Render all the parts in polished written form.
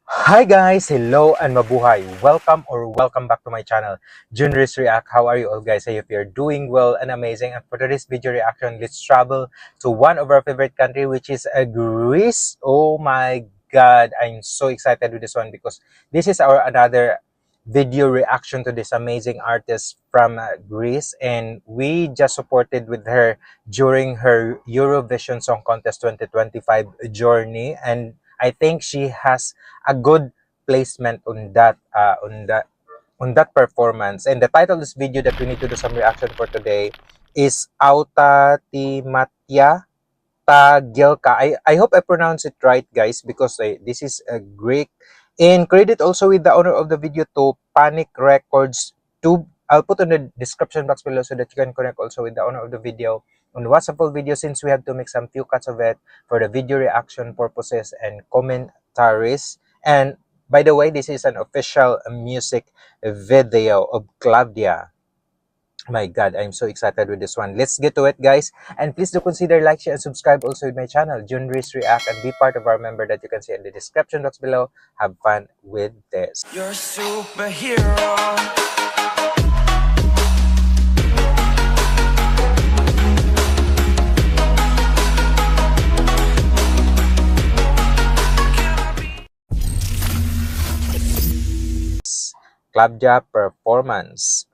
Hi guys, hello and mabuhay. Welcome back to my channel, Junris React. How are you all guys? I hope you're doing well and amazing. And for today's video reaction, let's travel to one of our favorite country, which is Greece. Oh my God, I'm so excited with this one because this is our another video reaction to this amazing artist from Greece, and we just supported with her during her Eurovision Song Contest 2025 journey, and I think she has a good placement on that performance. And the title of this video that we need to do some reaction for today is Auta Timatya Tagilka. I hope I pronounce it right, guys, because this is a Greek. And credit also with the owner of the video to Panic Records Tube. I'll put in the description box below so that you can connect also with the owner of the video on WhatsApp full video, since we have to make some few cuts of it for the video reaction purposes and commentaries. And by the way, this is an official music video of Claudia. My God, I'm so excited with this one. Let's get to it, guys. And please do consider like, share, and subscribe also with my channel, Junris React, and be part of our member that you can see in the description box below. Have fun with this. You're a superhero. Claudia performance.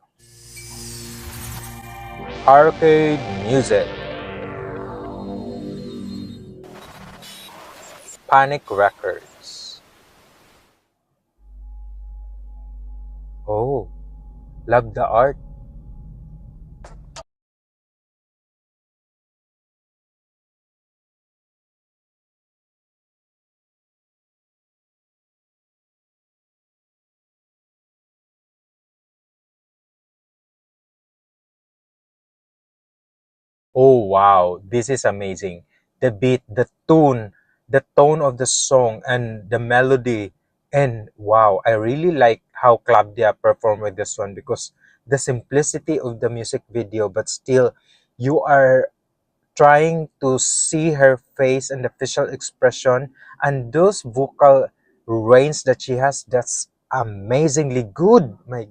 Arcade music. Panic Records. Oh, love the art. Oh wow, this is amazing. The beat, the tone of the song, and the melody. And wow, I really like how Claudia performed with this one because the simplicity of the music video, but still you are trying to see her face and the facial expression and those vocal range that she has. That's amazingly good. My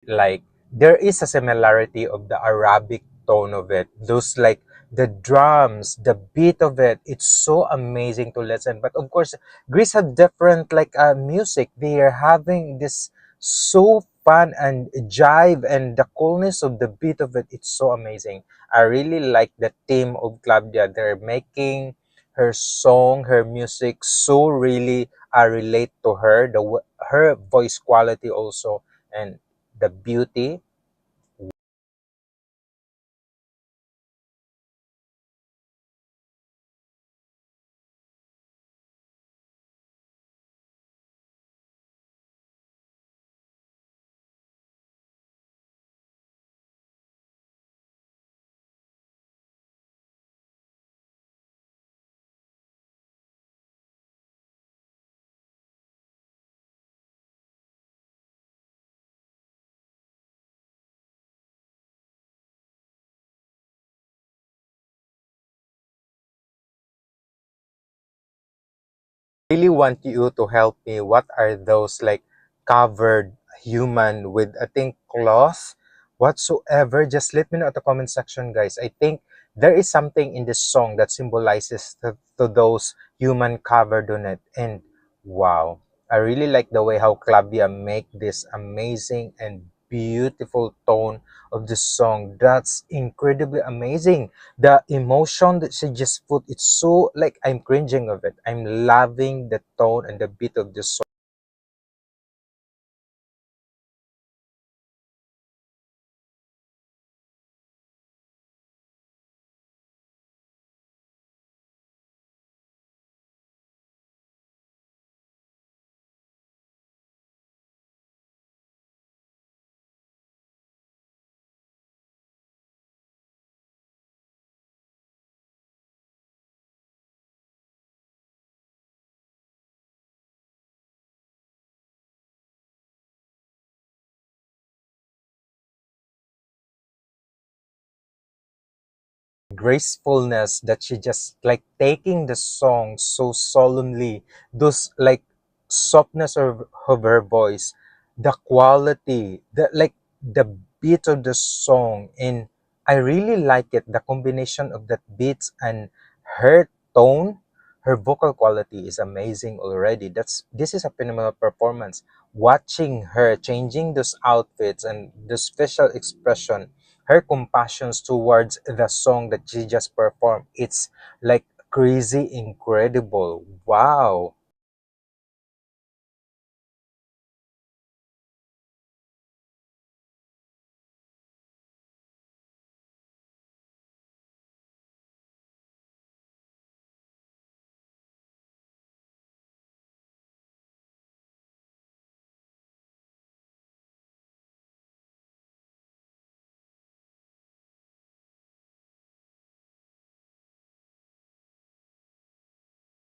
like there is a similarity of the Arabic tone of it. Those like the drums, the beat of it, it's so amazing to listen. But of course, Greece have different like music. They are having this so fun and jive, and the coolness of the beat of it. It's so amazing. I really like the theme of Claudia. They're making her song, her music so really relate to her. Her voice quality also, and the beauty. Really want you to help me. What are those like covered human with, I think, cloth whatsoever? Just let me know at the comment section, guys. I think there is something in this song that symbolizes to those human covered on it. And wow, I really like the way how Clavia make this amazing and beautiful tone of the song. That's incredibly amazing. The emotion that she just put, it's so like I'm cringing of it. I'm loving the tone and the beat of the song. gracefulness that she just like taking the song so solemnly, those like softness of her voice, the quality, the beat of the song, and I really like it. The combination of that beats and her tone, her vocal quality is amazing already. This is a phenomenal performance. Watching her changing those outfits and the facial expression, her compassions towards the song that she just performed, it's like crazy incredible. Wow.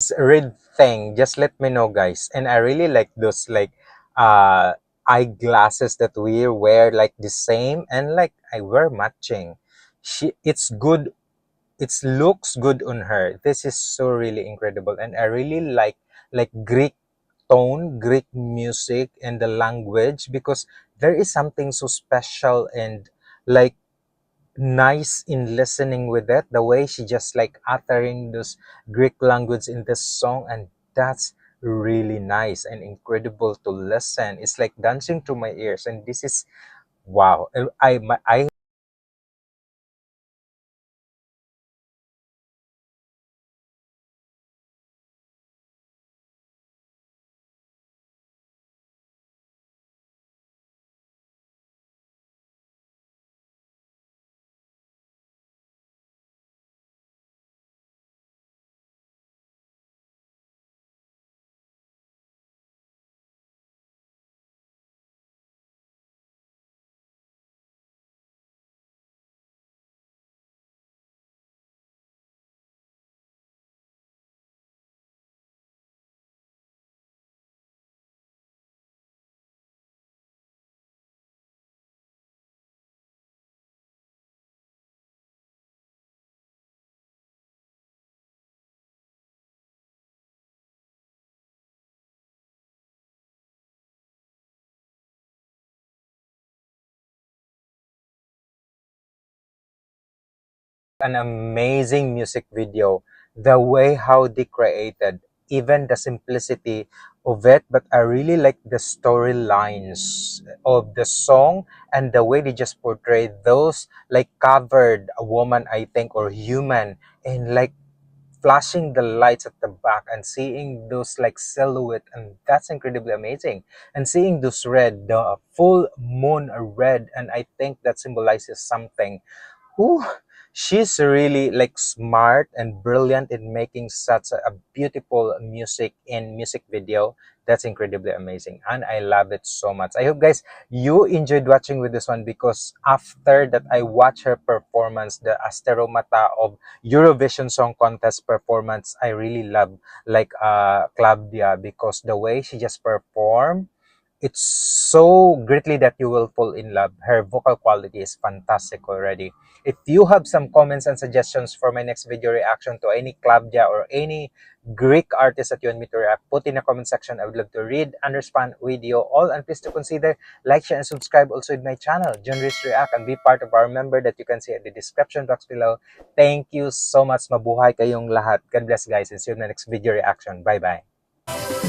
This red thing, just let me know, guys. And I really like those like uh eyeglasses that we wear like the same, and like I wear matching. It's good, it looks good on her. This is so really incredible, and I really like Greek tone, Greek music, and the language, because there is something so special and like nice in listening with it, the way she just like uttering those Greek language in this song, and that's really nice and incredible to listen. It's like dancing to my ears, and this is wow. I an amazing music video. The way how they created, even the simplicity of it, but I really like the storylines of the song and the way they just portray those like covered a woman, I think, or human, and like flashing the lights at the back and seeing those like silhouette, and that's incredibly amazing. And seeing those red, the full moon red, and I think that symbolizes something. Ooh, she's really like smart and brilliant in making such a beautiful music in music video. That's incredibly amazing, and I love it so much. I hope, guys, you enjoyed watching with this one, because after that I watched her performance, the Asteromata of Eurovision Song Contest performance. I really love like Claudia, because the way she just performed, it's so greatly that you will fall in love. Her vocal quality is fantastic already. If you have some comments and suggestions for my next video reaction to any Claudia or any Greek artist that you want me to react, put in the comment section. I would love to read and respond with you all. And please to consider like, share, and subscribe also with my channel, John Reese React, and be part of our member that you can see at the description box below. Thank you so much. Mabuhay kayong lahat. God bless, guys, and see you in the next video reaction. Bye-bye.